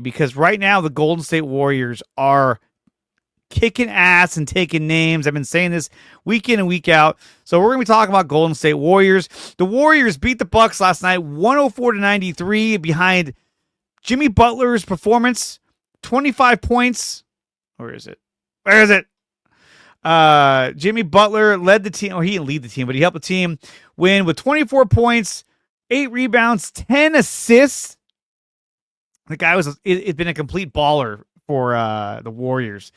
because right now the Golden State Warriors are kicking ass and taking names. I've been saying this week in and week out. So we're going to be talking about Golden State Warriors. The Warriors beat the Bucks last night 104-93 behind Jimmy Butler's performance, 25 points. Where is it? Jimmy Butler led the team, or he didn't lead the team, but he helped the team win with 24 points, 8 rebounds, 10 assists. The guy it's been a complete baller for the Warriors.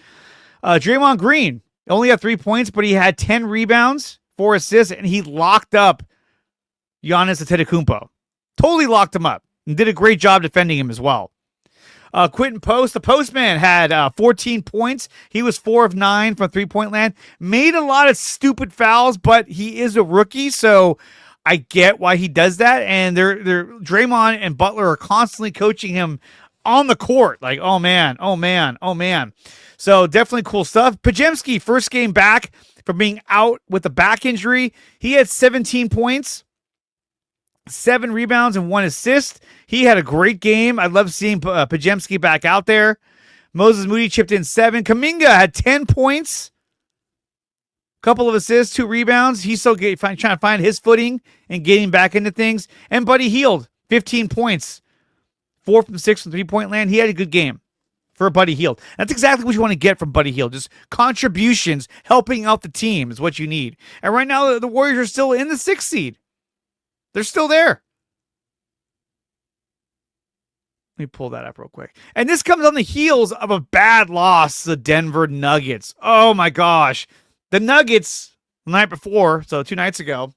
Draymond Green only had 3 points, but he had 10 rebounds, 4 assists, and he locked up Giannis Antetokounmpo. Totally locked him up and did a great job defending him as well. Quentin Post, the Postman, had 14 points. He was 4 of 9 from three-point land. Made a lot of stupid fouls, but he is a rookie, so I get why he does that. And Draymond and Butler are constantly coaching him on the court. Like, oh man. So definitely cool stuff. Podziemski, first game back from being out with a back injury. He had 17 points, 7 rebounds, and 1 assist. He had a great game. I love seeing Podziemski back out there. Moses Moody chipped in 7. Kuminga had 10 points, couple of assists, 2 rebounds. He's still trying to find his footing and getting back into things. And Buddy Hield, 15 points, 4 from 6 from three-point land. He had a good game for Buddy Hield. That's exactly what you want to get from Buddy Hield. Just contributions, helping out the team is what you need. And right now, the Warriors are still in the 6th seed. They're still there. Let me pull that up real quick. And this comes on the heels of a bad loss to the Denver Nuggets. Oh my gosh. The Nuggets, the night before, so 2 nights ago,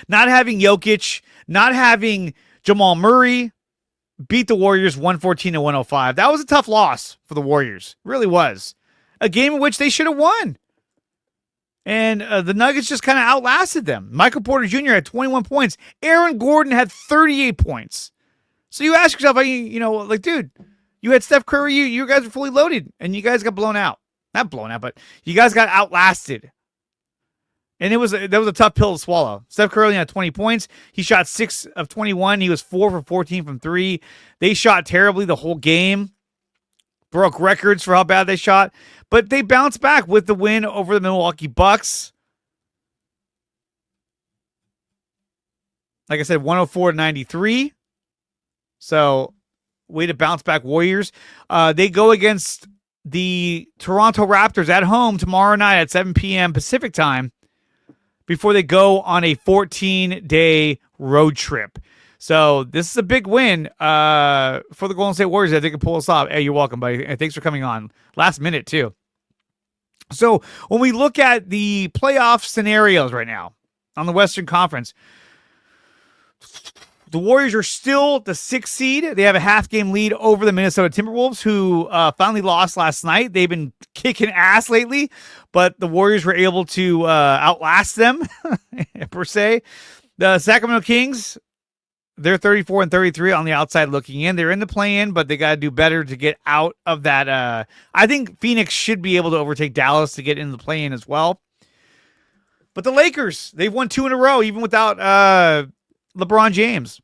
not having Jokic, not having Jamal Murray, beat the Warriors 114-105. That was a tough loss for the Warriors. It really was. A game in which they should have won. And the Nuggets just kind of outlasted them. Michael Porter Jr. had 21 points. Aaron Gordon had 38 points. So you ask yourself, dude, you had Steph Curry, you guys were fully loaded, and you guys got blown out. Not blown out, but you guys got outlasted. And that was a tough pill to swallow. Steph Curry had 20 points. He shot 6 of 21. He was 4 for 14 from 3. They shot terribly the whole game. Broke records for how bad they shot. But they bounced back with the win over the Milwaukee Bucks. Like I said, 104-93. So, way to bounce back, Warriors. They go against the Toronto Raptors at home tomorrow night at 7 p.m. Pacific time before they go on a 14-day road trip. So this is a big win for the Golden State Warriors that they can pull us off. Hey, you're welcome, buddy. And thanks for coming on. Last minute, too. So when we look at the playoff scenarios right now on the Western Conference, the Warriors are still the 6th seed. They have a half-game lead over the Minnesota Timberwolves, who finally lost last night. They've been kicking ass lately, but the Warriors were able to outlast them, per se. The Sacramento Kings, they're 34-33 on the outside looking in. They're in the play-in, but they got to do better to get out of that. I think Phoenix should be able to overtake Dallas to get into the play-in as well. But the Lakers, they've won 2 in a row, even without LeBron James.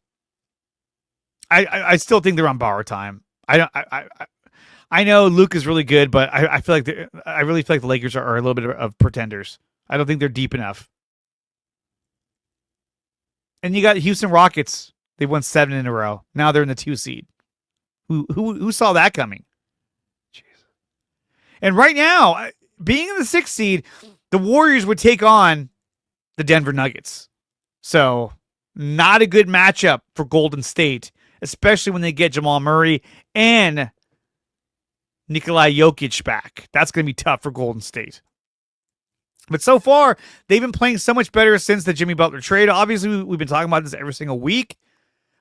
I still think they're on borrowed time. I know Luke is really good, but I feel like I really feel like the Lakers are a little bit of pretenders. I don't think they're deep enough. And you got Houston Rockets. They won 7 in a row. Now they're in the 2 seed. Who saw that coming? Jeez. And right now, being in the 6th seed, the Warriors would take on the Denver Nuggets. So not a good matchup for Golden State, especially when they get Jamal Murray and Nikola Jokic back. That's going to be tough for Golden State. But so far, they've been playing so much better since the Jimmy Butler trade. Obviously, we've been talking about this every single week.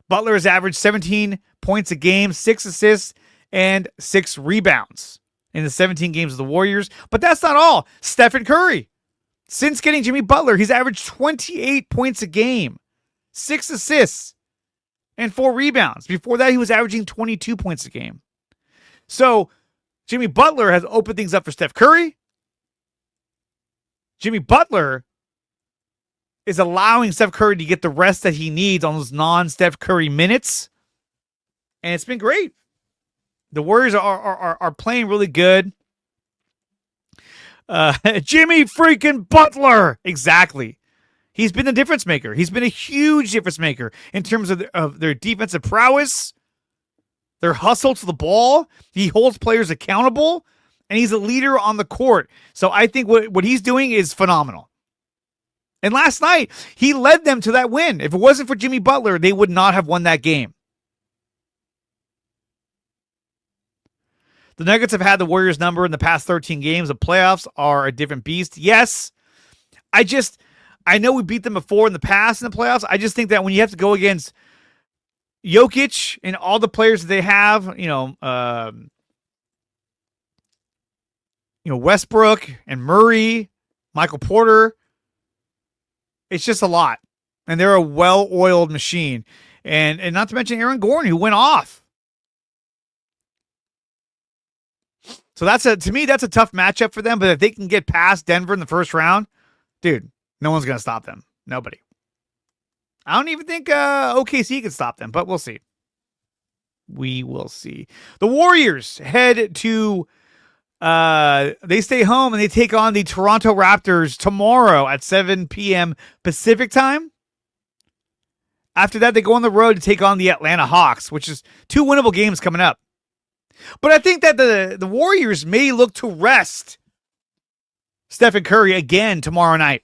Butler has averaged 17 points a game, 6 assists, and 6 rebounds in the 17 games of the Warriors. But that's not all. Stephen Curry, since getting Jimmy Butler, he's averaged 28 points a game, 6 assists, and 4 rebounds. Before that, he was averaging 22 points a game. So Jimmy Butler has opened things up for Steph Curry. Jimmy Butler is allowing Steph Curry to get the rest that he needs on those non-Steph Curry minutes. And it's been great. The Warriors are playing really good. Jimmy freaking Butler. Exactly. He's been the difference maker. He's been a huge difference maker in terms of their defensive prowess, their hustle to the ball. He holds players accountable, and he's a leader on the court. So I think what he's doing is phenomenal. And last night, he led them to that win. If it wasn't for Jimmy Butler, they would not have won that game. The Nuggets have had the Warriors number in the past 13 games. The playoffs are a different beast. Yes, I know we beat them before in the past in the playoffs. I just think that when you have to go against Jokic and all the players that they have, Westbrook and Murray, Michael Porter, it's just a lot. And they're a well-oiled machine. And not to mention Aaron Gordon, who went off. So to me, that's a tough matchup for them. But if they can get past Denver in the first round, dude, no one's going to stop them. Nobody. I don't even think OKC can stop them, but we'll see. We will see. The Warriors head to, they stay home and they take on the Toronto Raptors tomorrow at 7 p.m. Pacific time. After that, they go on the road to take on the Atlanta Hawks, which is 2 winnable games coming up. But I think that the Warriors may look to rest Stephen Curry again tomorrow night,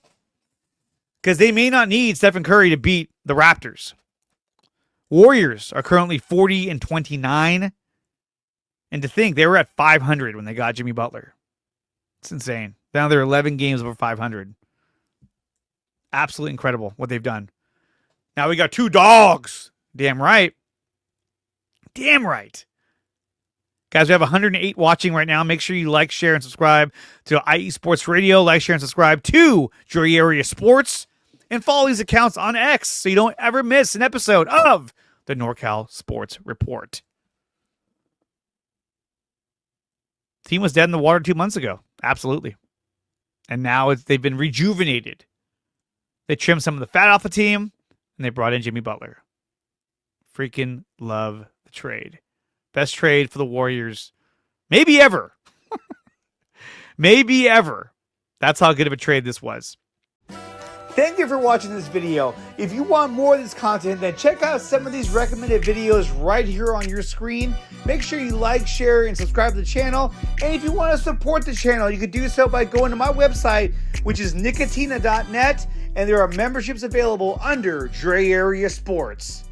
because they may not need Stephen Curry to beat the Raptors. Warriors are currently 40-29. And to think they were at 500 when they got Jimmy Butler. It's insane. Now they're 11 games over 500. Absolutely incredible what they've done. Now we got 2 dogs. Damn right. Damn right. Guys, we have 108 watching right now. Make sure you like, share, and subscribe to IE Sports Radio. Like, share, and subscribe to DreArea Sports. And follow these accounts on X so you don't ever miss an episode of the NorCal Sports Report. Team was dead in the water 2 months ago. Absolutely. And now they've been rejuvenated. They trimmed some of the fat off the team, and they brought in Jimmy Butler. Freaking love the trade. Best trade for the Warriors. Maybe ever. Maybe ever. That's how good of a trade this was. Thank you for watching this video. If you want more of this content, then check out some of these recommended videos right here on your screen. Make sure you like, share, and subscribe to the channel. And if you want to support the channel, you can do so by going to my website, which is nicotina.net, and there are memberships available under DreArea Sports.